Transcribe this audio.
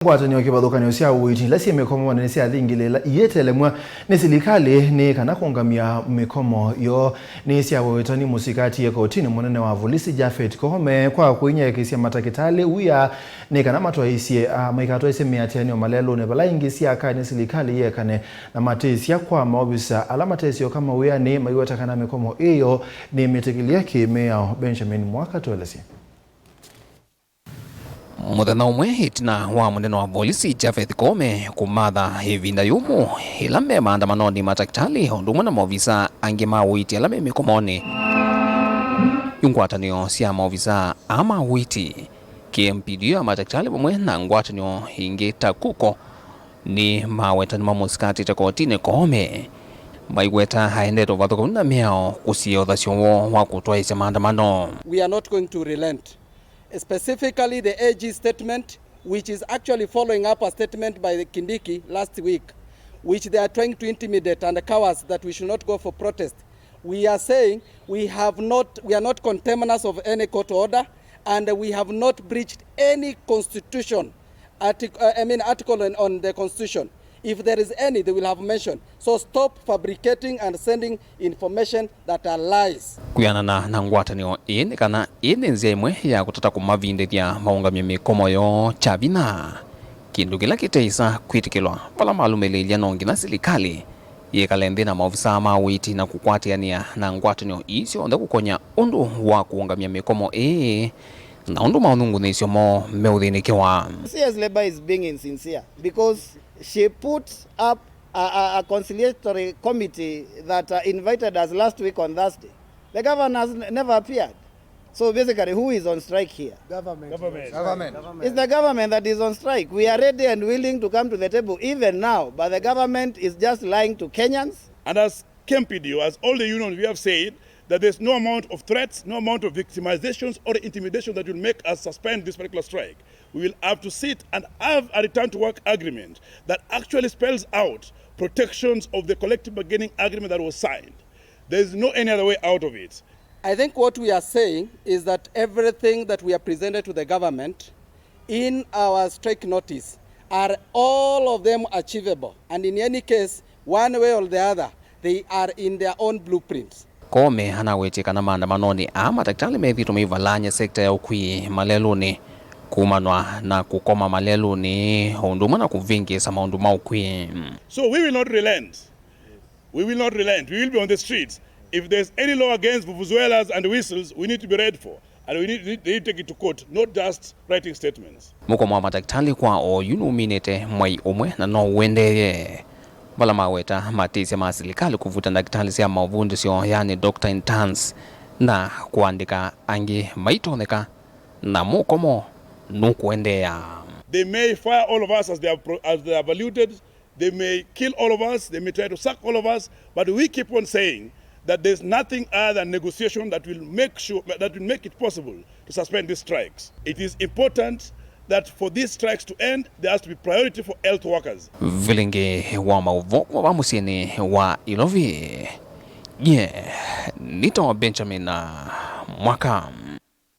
Ngwatanio kivathukan'yo sya uiiti ila mikomo nisyathingiliila iyitelemwa ni silikali ni kana kuungamya mikomo yo Nisyaweta nimusikatie kortini munene wa volisi Japhet Koome kwa kunyaiikisya Matakitali uya ni kana maikatwaiisye maikatwaiisye miatianio maleluni vala ingi syakane silikali iyekane na Amatisya kwa maobisa Amatisya kama uya ni Mayathana kana mikomo iyo ni mitekilia kimeo Benjamin mwakatwelesya. Muthenya umwe hitina wa munene wa volisi Japhet Koome kumatha ivinda yumu ila me maandamanoni Matakitali undumwe na maovisa angi ma uiiti ala me mikomoni. Ngwatanio sya maovisa ama uiiti kiempidio ya Matakitali pamwe na ngwatanio ingi takuko ni Maweta ni mimusikatie ta kortini Koome Mayathana haendeto vathukuna miao kusiothacio wa kutwaiisya maandamano. We are not going to relent. Specifically the AG statement, which is actually following up a statement by the Kindiki last week, which they are trying to intimidate and cowards that we should not go for protest. We are saying we are not contemners of any court order, and we have not breached any constitution article on the constitution. If there is any, they will have mentioned. So stop fabricating and sending information that are lies. Kuyanana na ngwatanio ini kana ini nzia imwe ya kutata kumavindithya maungamya mikomo yo chavina kindu kila kiteisa kwitikilwa vala malumelilia nongi na silikali yiekane na maofisa ma uiiti na kukwatiania na ngwatanio isyo onda kukonya undu wa kuungamya mikomo na undu maunungu nisyo mo meuthiinikiwa. CS Labor is being insincere because she put up a conciliatory committee that invited us last week on Thursday. The governor has never appeared. So basically, who is on strike here? Government. It's the government that is on strike. We are ready and willing to come to the table even now, but the government is just lying to Kenyans. And as KMPDO, as all the unions, we have said that there's no amount of threats, no amount of victimizations or intimidation that will make us suspend this particular strike. We will have to sit and have a return to work agreement that actually spells out protections of the collective bargaining agreement that was signed. There is no any other way out of it. I think what we are saying is that everything that we have presented to the government in our strike notice are all of them achievable. And in any case, one way or the other, they are in their own blueprints. Koome anawetikana maandamanoni Matakitali methituma ivalanya sekta ya ukwi maleluni kumanwa na kukoma maleluni undumwe na kuvingisa maundu ma ukwi. So we will not relent. We will not relent. We will be on the streets. If there's any law against vuvuzelas and whistles, we need to be ready for. And they need to take it to court, not just writing statements. Mukomo wa Matakitali kwa oyunuminete mwai umwe na no uendeeye. Vala Maweta Amatisya ma silikali kuvuta ndakitali sya mauvundisyo yani Dr. Intans na kuandika angi maitoneka na Mukomo Nimekuendeeya. They may fire all of us as they are valued. They may kill all of us. They may try to sack all of us. But we keep on saying that there's nothing other than negotiation that will make it possible to suspend these strikes. It is important that for these strikes to end, there has to be priority for health workers. Vilingi wa mauvoko wa musini wa Ilovi. Nito Benjamin mwaka.